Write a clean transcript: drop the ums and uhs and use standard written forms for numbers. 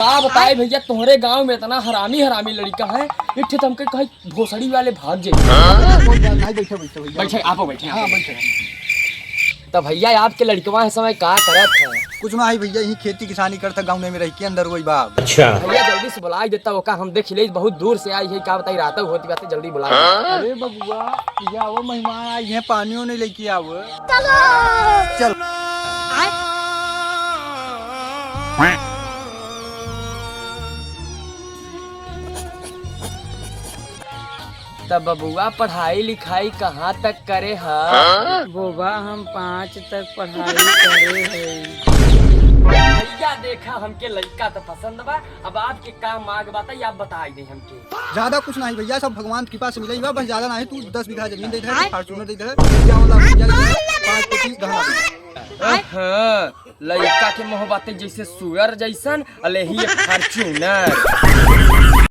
क्या बताए भैया, तुम्हारे गांव में इतना हरामी हरामी लड़का है, एक ठे तुमके कहीं भोसड़ी वाले भाग जाए। बैठे आपो बैठे। हाँ बैठे। तो भैया आपके लड़कवा इस समय क्या करत है? कुछ ना भैया यही खेती किसानी करता गाँव में रह के अंदर वही बाप। अच्छा भैया जल्दी से बुला देता वो का, हम देख ले बहुत दूर से आई है, क्या बताई रात होती बात जल्दी बुला। अरे बबुआ ये वो मेहमान आई है, पानियों नहीं लेके आओ। चल तब बबुआ पढ़ाई लिखाई कहाँ तक करे है? बोबा हम 5 तक पढ़ाई करे है। भैया देखा हमके लड़का तो पसंद बा, अब आपके काम मांग बात आप बताई दे हमके। ज्यादा कुछ नहीं भैया, सब भगवान की कृपा से मिलेगा, बस ज्यादा नहीं। तू 10 बीघा जमीन दे दे, फॉर्च्यूनर दे दे, 5 कोटी गहना दे। हाँ, लड़का के मोह बातें जैसे सुअर जैसन, अले ही फॉर्च्यूनर।